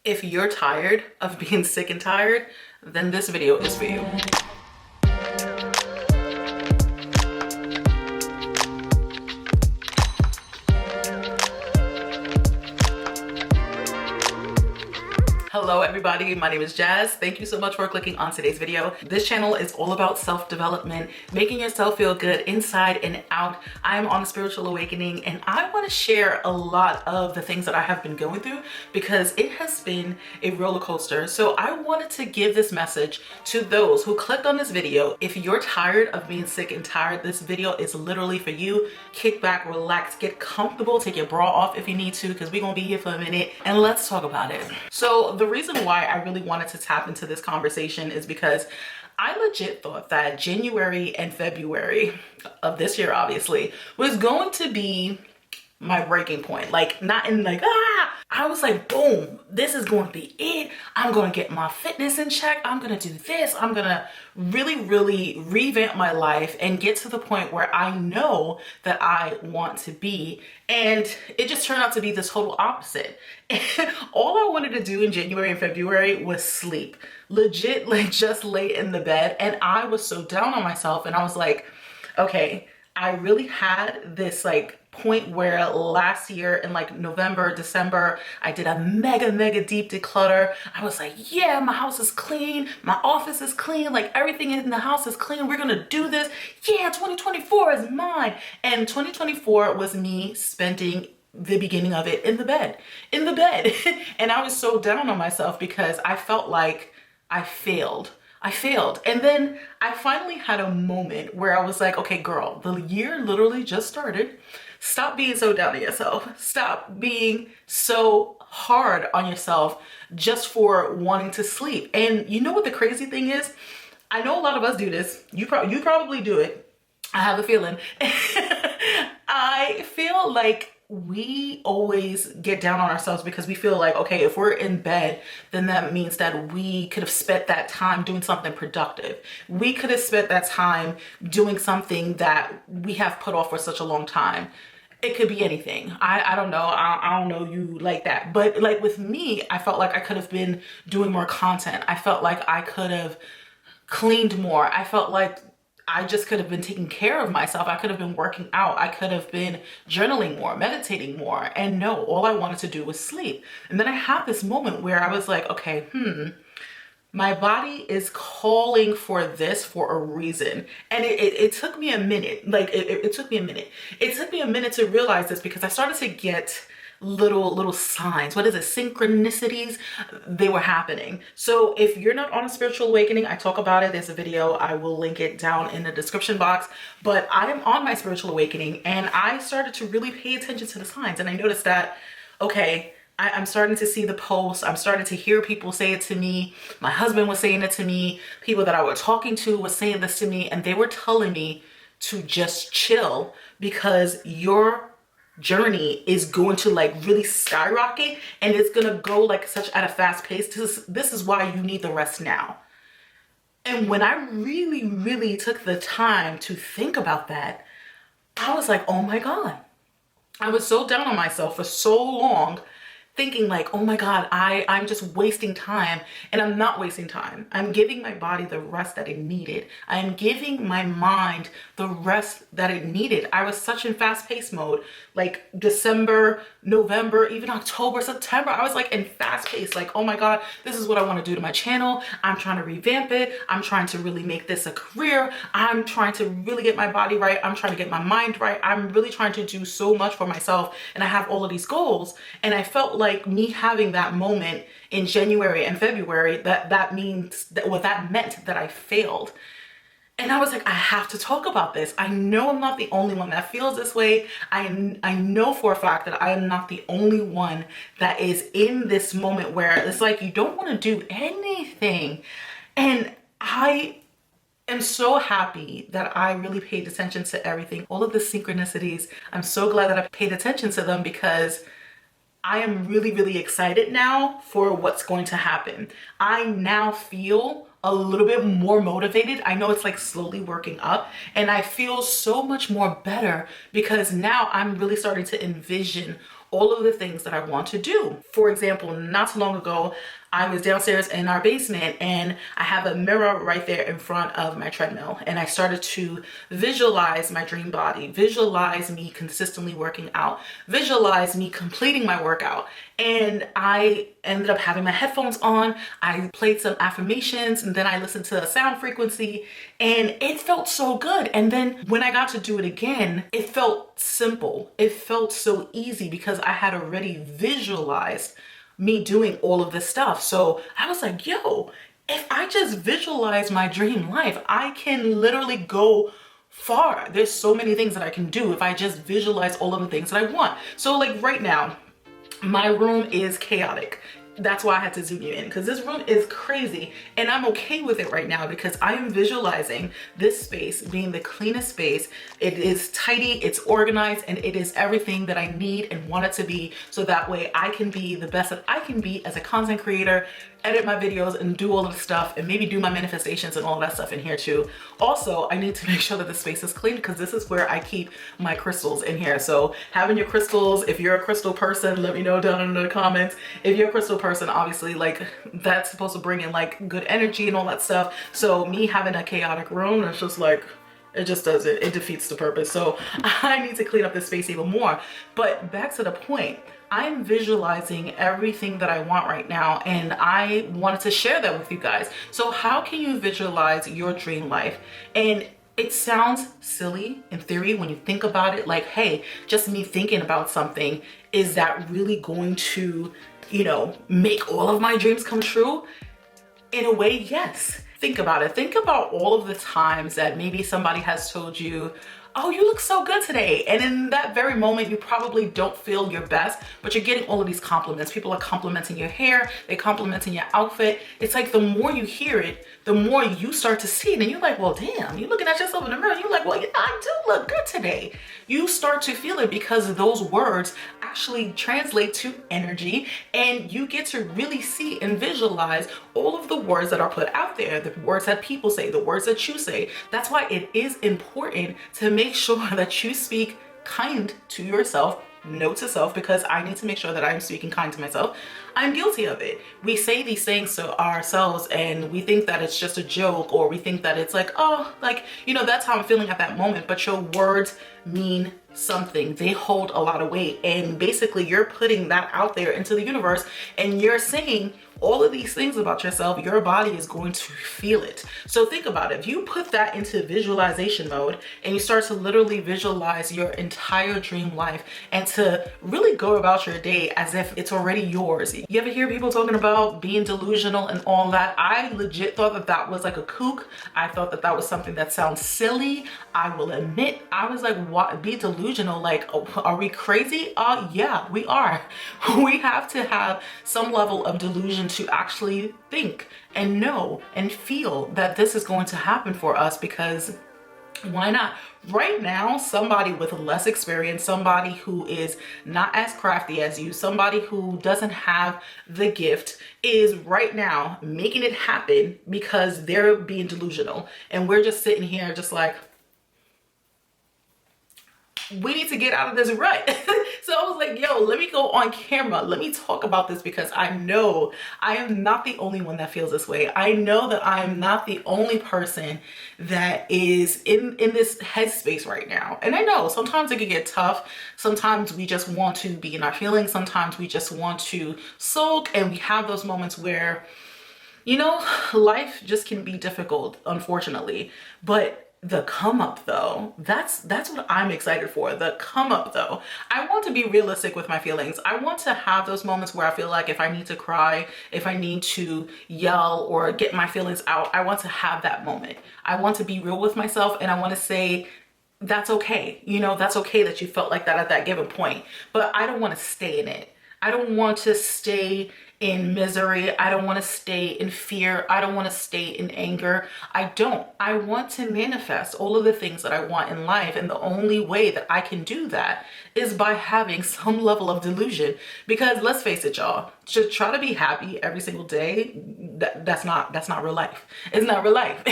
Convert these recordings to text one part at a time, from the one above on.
If you're tired of being sick and tired, then this video is for you. Hello everybody, my name is Jazz. Thank you so much for clicking on today's video. This channel is all about self-development, making yourself feel good inside and out. I'm on a spiritual awakening and I want to share a lot of the things that I have been going through because it has been a roller coaster. So I wanted to give this message to those who clicked on this video. If you're tired of being sick and tired, this video is literally for you. Kick back, relax, get comfortable, take your bra off if you need to because we're going to be here for a minute and let's talk about it. So the reason why I really wanted to tap into this conversation is because I legit thought that January and February of this year, obviously, was going to be my breaking point. Like, not in like, I was like, boom, this is going to be it. I'm going to get my fitness in check. I'm going to do this. I'm going to really revamp my life and get to the point where I know that I want to be. And it just turned out to be the total opposite. And all I wanted to do in January and February was sleep. Legit, like just lay in the bed. And I was so down on myself. And I was like, okay, I really had this like point where last year in like November, December, I did a mega deep declutter. I was like, yeah, my house is clean. My office is clean. Like everything in the house is clean. We're going to do this. Yeah, 2024 is mine. And 2024 was me spending the beginning of it in the bed. And I was so down on myself because I felt like I failed. And then I finally had a moment where I was like, okay, girl, the year literally just started. Stop being so down on yourself. Stop being so hard on yourself just for wanting to sleep. And you know what the crazy thing is? I know a lot of us do this. You probably do it. I have a feeling. I feel like we always get down on ourselves because we feel like, okay, if we're in bed, then that means that we could have spent that time doing something productive. We could have spent that time doing something that we have put off for such a long time. It could be anything. I don't know. I don't know you like that. But like with me, I felt like I could have been doing more content. I felt like I could have cleaned more. I felt like I just could have been taking care of myself. I could have been working out. I could have been journaling more, meditating more. And no, all I wanted to do was sleep. And then I had this moment where I was like, okay, my body is calling for this for a reason. And it took me a minute. Like it took me a minute. It took me a minute to realize this because I started to get little signs. What is it? Synchronicities. They were happening. So if you're not on a spiritual awakening, I talk about it. There's a video. I will link it down in the description box. But I am on my spiritual awakening and I started to really pay attention to the signs. And I noticed that, okay, I'm starting to see the posts. I'm starting to hear people say it to me. My husband was saying it to me. People that I was talking to was saying this to me. And they were telling me to just chill because your journey is going to like really skyrocket and it's going to go like such at a fast pace. This is why you need the rest now. And when I really took the time to think about that, I was like, oh my God. I was so down on myself for so long thinking like, oh my God, I'm just wasting time. And I'm not wasting time. I'm giving my body the rest that it needed. I'm giving my mind the rest that it needed. I was such in fast-paced mode, like December, November, even October, September. I was like in fast-paced, like, oh my God, this is what I want to do to my channel. I'm trying to revamp it. I'm trying to really make this a career. I'm trying to really get my body right. I'm trying to get my mind right. I'm really trying to do so much for myself. And I have all of these goals. And I felt like me having that moment in January and February, that means that what that meant that I failed. And I was like, I have to talk about this. I know I'm not the only one that feels this way. I know for a fact that I am not the only one that is in this moment where it's like you don't want to do anything. And I am so happy that I really paid attention to everything. All of the synchronicities, I'm so glad that I paid attention to them because I am really excited now for what's going to happen. I now feel a little bit more motivated. I know it's like slowly working up and I feel so much more better because now I'm really starting to envision all of the things that I want to do. For example, not too long ago, I was downstairs in our basement and I have a mirror right there in front of my treadmill. And I started to visualize my dream body, visualize me consistently working out, visualize me completing my workout. And I ended up having my headphones on. I played some affirmations and then I listened to a sound frequency and it felt so good. And then when I got to do it again, it felt simple. It felt so easy because I had already visualized me doing all of this stuff. So I was like, yo, if I just visualize my dream life, I can literally go far. There's so many things that I can do if I just visualize all of the things that I want. So like right now, my room is chaotic. That's why I had to zoom you in, because this room is crazy and I'm okay with it right now because I am visualizing this space being the cleanest space. It is tidy, it's organized, and it is everything that I need and want it to be, so that way I can be the best that I can be as a content creator, edit my videos and do all of the stuff and maybe do my manifestations and all of that stuff in here too. Also, I need to make sure that the space is clean because this is where I keep my crystals in here. So having your crystals, if you're a crystal person, let me know down in the comments. If you're a crystal person, obviously like that's supposed to bring in like good energy and all that stuff. So me having a chaotic room, it's just like, it just doesn't, it defeats the purpose. So I need to clean up this space even more. But back to the point, I'm visualizing everything that I want right now and I wanted to share that with you guys. So how can you visualize your dream life? And it sounds silly in theory when you think about it, like, hey, just me thinking about something, is that really going to, you know, make all of my dreams come true? In a way, yes. Think about it. Think about all of the times that maybe somebody has told you, oh, you look so good today. And in that very moment, you probably don't feel your best, but you're getting all of these compliments. People are complimenting your hair, they're complimenting your outfit. It's like the more you hear it, the more you start to see it. And you're like, well, damn, you're looking at yourself in the mirror. You're like, well, yeah, I do look good today. You start to feel it because those words actually translate to energy, and you get to really see and visualize all of the words that are put out there, the words that people say, the words that you say. That's why it is important to make sure that you speak kind to yourself, note to self, because I need to make sure that I'm speaking kind to myself. I'm guilty of it. We say these things to ourselves and we think that it's just a joke, or we think that it's like, oh, like, you know, that's how I'm feeling at that moment. But your words mean something. They hold a lot of weight. And basically you're putting that out there into the universe and you're saying all of these things about yourself. Your body is going to feel it. So think about it. If you put that into visualization mode and you start to literally visualize your entire dream life and to really go about your day as if it's already yours. You ever hear people talking about being delusional and all that? I legit thought that that was like a kook. I thought that that was something that sounds silly. I will admit, I was like, what? Be delusional? Like, are we crazy? Yeah, we are. We have to have some level of delusion to actually think and know and feel that this is going to happen for us, because why not? Right now, somebody with less experience, somebody who is not as crafty as you, somebody who doesn't have the gift, is right now making it happen because they're being delusional. And we're just sitting here just like, we need to get out of this rut. So I was like, yo, let me go on camera. Let me talk about this, because I know I am not the only one that feels this way. I know that I am not the only person that is in this headspace right now. And I know sometimes it can get tough. Sometimes we just want to be in our feelings. Sometimes we just want to sulk, and we have those moments where, you know, life just can be difficult, unfortunately. But the come up though, that's what I'm excited for. The come up though. I want to be realistic with my feelings. I want to have those moments where I feel like if I need to cry, if I need to yell or get my feelings out, I want to have that moment. I want to be real with myself, and I want to say, that's okay. You know, that's okay that you felt like that at that given point, but I don't want to stay in it. I don't want to stay in misery. I don't want to stay in fear. I don't want to stay in anger. I don't. I want to manifest all of the things that I want in life. And the only way that I can do that is by having some level of delusion. Because let's face it, y'all, to try to be happy every single day, that's not real life. It's not real life.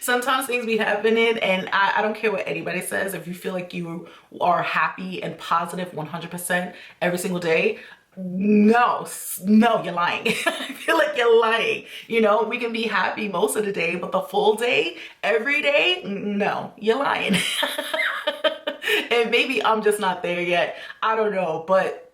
Sometimes things be happening, and I don't care what anybody says. If you feel like you are happy and positive 100% every single day, no, no, you're lying. I feel like you're lying. You know, we can be happy most of the day, but the full day, every day, no, you're lying. And maybe I'm just not there yet. I don't know, but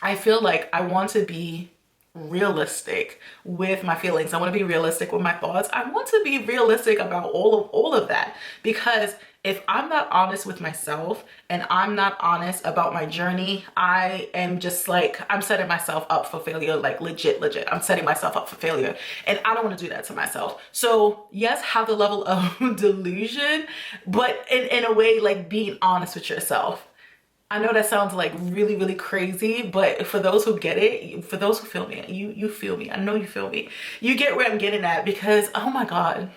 I feel like I want to be realistic with my feelings. I want to be realistic with my thoughts. I want to be realistic about all of that, because if I'm not honest with myself and I'm not honest about my journey, I am just like, I'm setting myself up for failure, like legit. I'm setting myself up for failure, and I don't want to do that to myself. So yes, have the level of delusion, but in a way, like being honest with yourself. I know that sounds like really, really crazy, but for those who get it, for those who feel me, you feel me. I know you feel me. You get where I'm getting at, because oh my God,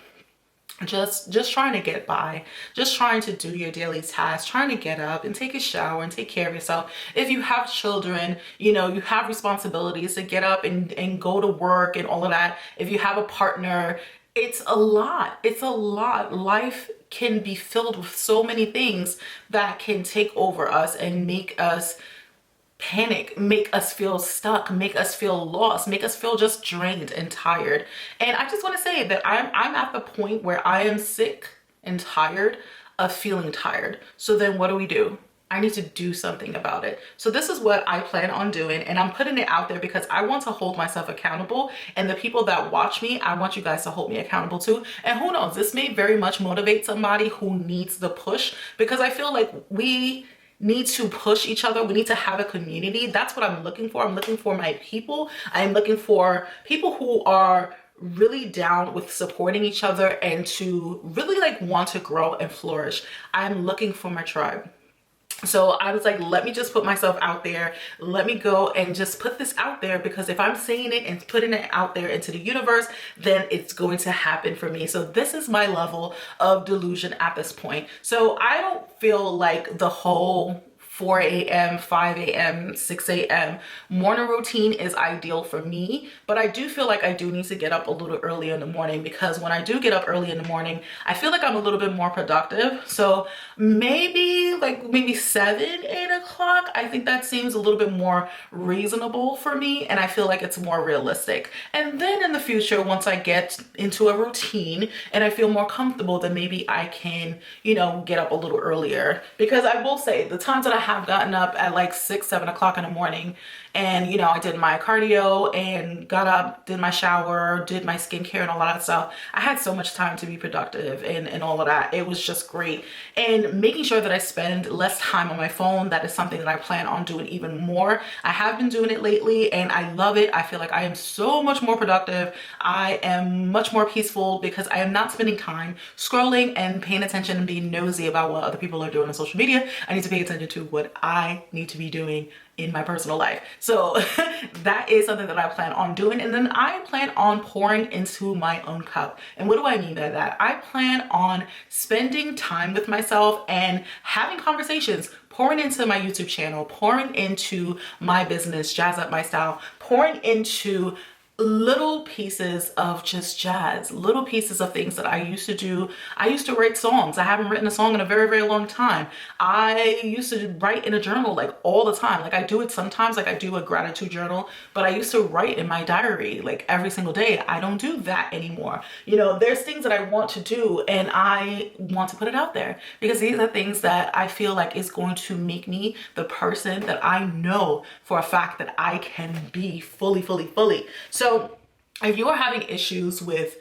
just trying to get by, just trying to do your daily tasks, trying to get up and take a shower and take care of yourself. If you have children, you know, you have responsibilities to get up and go to work and all of that. If you have a partner, it's a lot. It's a lot. Life can be filled with so many things that can take over us and make us panic, make us feel stuck, make us feel lost, make us feel just drained and tired. And I just want to say that I'm at the point where I am sick and tired of feeling tired. So then what do? I need to do something about it. So this is what I plan on doing, and I'm putting it out there because I want to hold myself accountable, and the people that watch me, I want you guys to hold me accountable too. And who knows, this may very much motivate somebody who needs the push, because I feel like we need to push each other. We need to have a community. That's what I'm looking for. I'm looking for my people. I'm looking for people who are really down with supporting each other and to really like want to grow and flourish. I'm looking for my tribe. So I was like, let me just put myself out there. Let me go and just put this out there, because if I'm saying it and putting it out there into the universe, then it's going to happen for me. So this is my level of delusion at this point. So I don't feel like the whole 4 a.m., 5 a.m., 6 a.m. morning routine is ideal for me, but I do feel like I do need to get up a little early in the morning, because when I do get up early in the morning, I feel like I'm a little bit more productive. So maybe 7, 8 o'clock, I think that seems a little bit more reasonable for me, and I feel like it's more realistic. And then in the future, once I get into a routine and I feel more comfortable, then maybe I can, you know, get up a little earlier. Because I will say, the times that I have gotten up at like 6, 7 o'clock in the morning, and you know, I did my cardio and got up, did my shower, did my skincare and all of that stuff. I had so much time to be productive and all of that. It was just great. And making sure that I spend less time on my phone, that is something that I plan on doing even more. I have been doing it lately and I love it. I feel like I am so much more productive. I am much more peaceful because I am not spending time scrolling and paying attention and being nosy about what other people are doing on social media. I need to pay attention to what I need to be doing in my personal life. So that is something that I plan on doing. And then I plan on pouring into my own cup. And what do I mean by that? I plan on spending time with myself and having conversations, pouring into my YouTube channel, pouring into my business, Jazz Up My Style, pouring into little pieces of just jazz, little pieces of things that I used to do. I used to write songs. I haven't written a song in a very, very long time. I used to write in a journal like all the time. Like I do it sometimes, like I do a gratitude journal, but I used to write in my diary like every single day. I don't do that anymore. You know, there's things that I want to do and I want to put it out there because these are things that I feel like is going to make me the person that I know for a fact that I can be fully. So if you are having issues with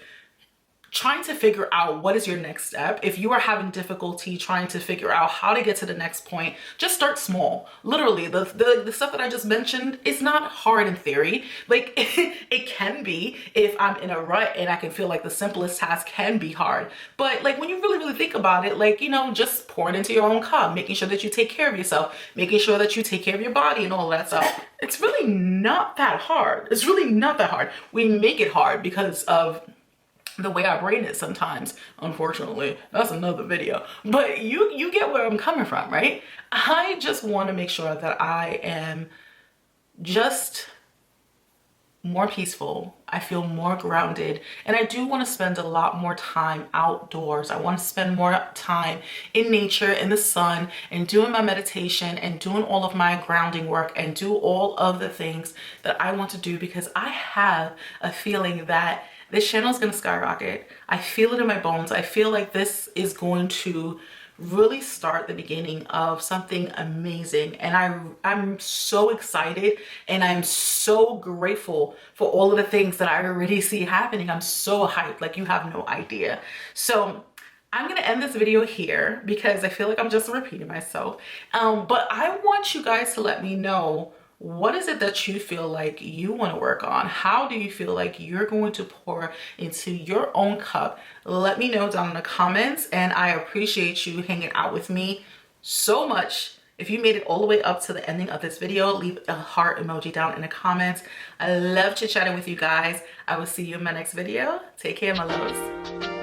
trying to figure out what is your next step, if you are having difficulty trying to figure out how to get to the next point, just start small. Literally, the stuff that I just mentioned is not hard in theory. Like it can be if I'm in a rut and I can feel like the simplest task can be hard. But like when you really think about it, like, you know, just pouring into your own cup, making sure that you take care of yourself, making sure that you take care of your body and all of that stuff. It's really not that hard. It's really not that hard. We make it hard because of the way our brain is sometimes, unfortunately. That's another video. But you get where I'm coming from, right? I just want to make sure that I am just more peaceful. I feel more grounded. And I do want to spend a lot more time outdoors. I want to spend more time in nature, in the sun, and doing my meditation and doing all of my grounding work and do all of the things that I want to do, because I have a feeling that this channel is going to skyrocket. I feel it in my bones. I feel like this is going to really start the beginning of something amazing, and I'm so excited, and I'm so grateful for all of the things that I already see happening. I'm so hyped, like you have no idea. So I'm gonna end this video here because I feel like I'm just repeating myself, but I want you guys to let me know, what is it that you feel like you want to work on? How do you feel like you're going to pour into your own cup? Let me know down in the comments, and I appreciate you hanging out with me so much. If you made it all the way up to the ending of this video, leave a heart emoji down in the comments. I love chit-chatting with you guys. I will see you in my next video. Take care, my loves.